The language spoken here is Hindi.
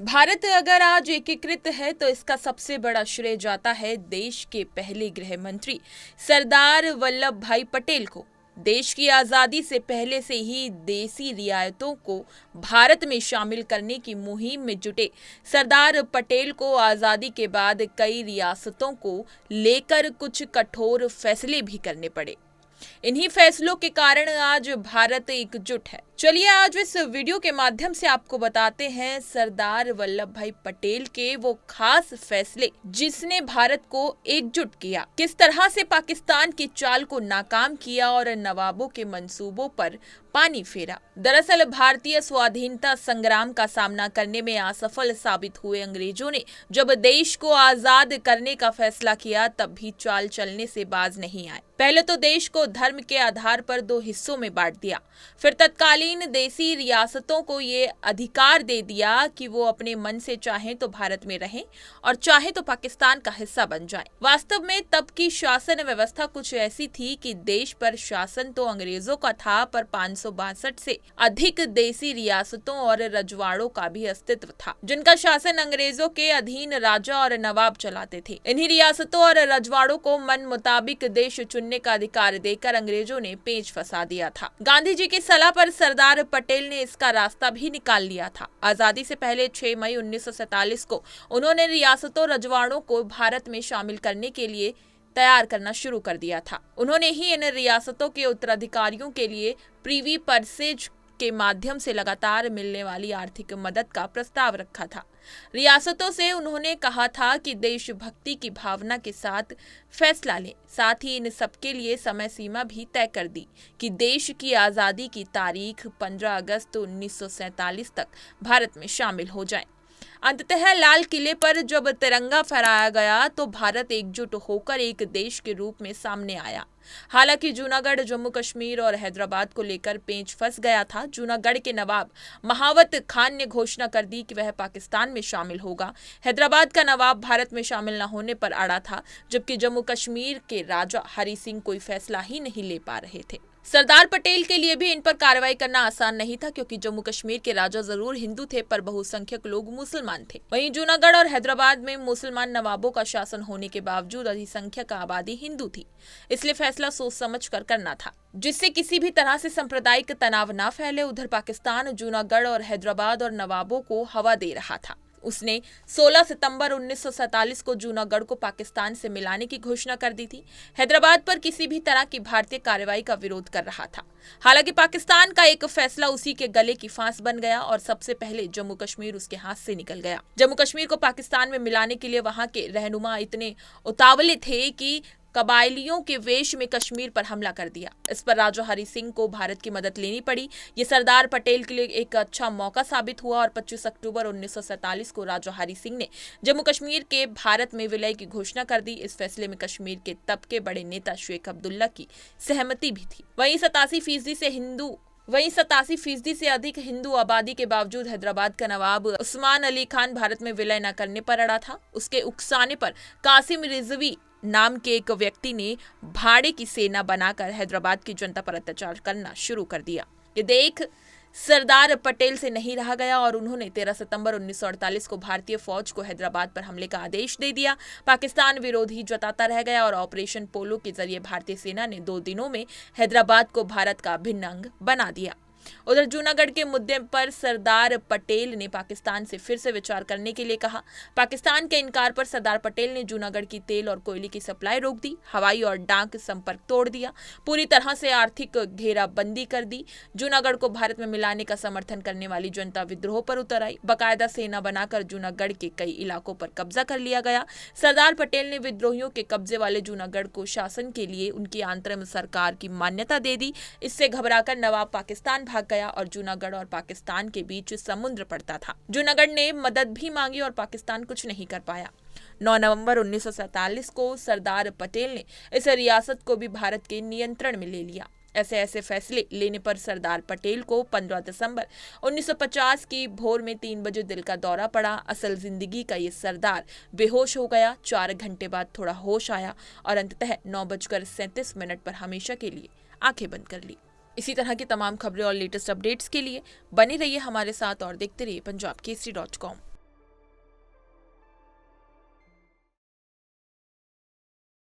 भारत अगर आज एकीकृत है तो इसका सबसे बड़ा श्रेय जाता है देश के पहले गृह मंत्री सरदार वल्लभ भाई पटेल को। देश की आजादी से पहले से ही देसी रियायतों को भारत में शामिल करने की मुहिम में जुटे सरदार पटेल को आजादी के बाद कई रियासतों को लेकर कुछ कठोर फैसले भी करने पड़े। इन्हीं फैसलों के कारण आज भारत एकजुट है। चलिए आज इस वीडियो के माध्यम से आपको बताते हैं सरदार वल्लभ भाई पटेल के वो खास फैसले जिसने भारत को एकजुट किया, किस तरह से पाकिस्तान की चाल को नाकाम किया और नवाबों के मंसूबों पर पानी फेरा। दरअसल भारतीय स्वाधीनता संग्राम का सामना करने में असफल साबित हुए अंग्रेजों ने जब देश को आजाद करने का फैसला किया तब भी चाल चलने से बाज नहीं आए। पहले तो देश को धर्म के आधार पर दो हिस्सों में बांट दिया, फिर तत्कालीन देसी रियासतों को ये अधिकार दे दिया कि वो अपने मन से चाहें तो भारत में रहें और चाहे तो पाकिस्तान का हिस्सा बन जाएं। वास्तव में तब की शासन व्यवस्था कुछ ऐसी थी कि देश पर शासन तो अंग्रेजों का था, पर 562 से अधिक देसी रियासतों और रजवाड़ों का भी अस्तित्व था, जिनका शासन अंग्रेजों के अधीन राजा और नवाब चलाते थे। इन्हीं रियासतों और रजवाड़ों को मन मुताबिक देश चुनने का अधिकार देकर अंग्रेजों ने पेच फंसा दिया था। गांधी जी की सलाह पर सरदार पटेल ने इसका रास्ता भी निकाल लिया था। आजादी से पहले 6 मई 1947 को उन्होंने रियासतों रजवाड़ों को भारत में शामिल करने के लिए तैयार करना शुरू कर दिया था। उन्होंने ही इन रियासतों के उत्तराधिकारियों के लिए प्रीवी परसेज के माध्यम से लगातार मिलने वाली आर्थिक मदद का प्रस्ताव रखा था। रियासतों से उन्होंने कहा था कि देशभक्ति की भावना के साथ फैसला लें। साथ ही इन सबके लिए समय सीमा भी तय कर दी कि देश की आजादी की तारीख 15 अगस्त 1947 तक भारत में शामिल हो जाए। अंततः लाल किले पर जब तिरंगा फहराया गया तो भारत एकजुट होकर एक देश के रूप में सामने आया। हालांकि जूनागढ़, जम्मू कश्मीर और हैदराबाद को लेकर पेंच फंस गया था। जूनागढ़ के नवाब महावत खान ने घोषणा कर दी कि वह पाकिस्तान में शामिल होगा। हैदराबाद का नवाब भारत में शामिल न होने पर अड़ा था, जबकि जम्मू कश्मीर के राजा हरि सिंह कोई फैसला ही नहीं ले पा रहे थे। सरदार पटेल के लिए भी इन पर कार्रवाई करना आसान नहीं था, क्योंकि जम्मू कश्मीर के राजा जरूर हिंदू थे पर बहुसंख्यक लोग मुसलमान थे। वहीं जूनागढ़ और हैदराबाद में मुसलमान नवाबों का शासन होने के बावजूद अधिसंख्यक आबादी हिंदू थी, इसलिए फैसला सोच समझ कर करना था, जिससे किसी भी तरह से सांप्रदायिक तनाव न फैले। उधर पाकिस्तान जूनागढ़ और हैदराबाद और नवाबों को हवा दे रहा था। उसने 16 सितंबर 1947 को जूनागढ़ को पाकिस्तान से मिलाने की घोषणा कर दी थी। हैदराबाद पर किसी भी तरह की भारतीय कार्रवाई का विरोध कर रहा था। हालांकि पाकिस्तान का एक फैसला उसी के गले की फांस बन गया और सबसे पहले जम्मू कश्मीर उसके हाथ से निकल गया। जम्मू कश्मीर को पाकिस्तान में मिलाने के लिए वहां के रहनुमा इतने उतावले थे कि कबायलियों के वेश में कश्मीर पर हमला कर दिया। इस पर राजा हरि सिंह को भारत की मदद लेनी पड़ी। ये सरदार पटेल के लिए एक अच्छा मौका साबित हुआ और 25 अक्टूबर 1947 को राजा हरि सिंह ने जम्मू कश्मीर के भारत में विलय की घोषणा कर दी। इस फैसले में कश्मीर के तब के बड़े नेता शेख अब्दुल्ला की सहमति भी थी। वहीं 87% से अधिक हिंदू आबादी के बावजूद हैदराबाद का नवाब उस्मान अली खान भारत में विलय न करने पर अड़ा था। उसके उकसाने पर कासिम रिजवी नाम के एक व्यक्ति ने भाड़े की सेना बनाकर हैदराबाद की जनता पर अत्याचार करना शुरू कर दिया। ये देख सरदार पटेल से नहीं रहा गया और उन्होंने 13 सितंबर 1948 को भारतीय फौज को हैदराबाद पर हमले का आदेश दे दिया। पाकिस्तान विरोधी जताता रह गया और ऑपरेशन पोलो के जरिए भारतीय सेना ने 2 दिनों में हैदराबाद को भारत का अभिन्न अंग बना दिया। उधर जूनागढ़ के मुद्दे पर सरदार पटेल ने पाकिस्तान से फिर से विचार करने के लिए कहा। पाकिस्तान के इनकार पर सरदार पटेल ने जूनागढ़ की तेल और कोयले की सप्लाई रोक दी, हवाई और डाक संपर्क तोड़ दिया, पूरी तरह से आर्थिक घेराबंदी कर दी। जूनागढ़ को भारत में मिलाने का समर्थन करने वाली जनता विद्रोह पर उतर आई। बाकायदा सेना बनाकर जूनागढ़ के कई इलाकों पर कब्जा कर लिया गया। सरदार पटेल ने विद्रोहियों के कब्जे वाले जूनागढ़ को शासन के लिए उनकी अंतरिम सरकार की मान्यता दे दी। इससे घबराकर नवाब पाकिस्तान भाग गया और जूनागढ़ और पाकिस्तान के बीच समुद्र पड़ता था। जूनागढ़ ने मदद भी मांगी और पाकिस्तान कुछ नहीं कर पाया। 9 नवंबर 1947 को सरदार पटेल ने इस रियासत को भी भारत के नियंत्रण में ले लिया। ऐसे फैसले लेने पर सरदार पटेल को 15 दिसंबर 1950 की भोर में 3 बजे दिल का दौरा पड़ा। असल जिंदगी का ये सरदार बेहोश हो गया। 4 घंटे बाद थोड़ा होश आया और अंततः 9:37 पर हमेशा के लिए आंखें बंद कर ली। इसी तरह की तमाम खबरें और लेटेस्ट अपडेट्स के लिए बने रहिए हमारे साथ और देखते रहिए punjabkesari.com।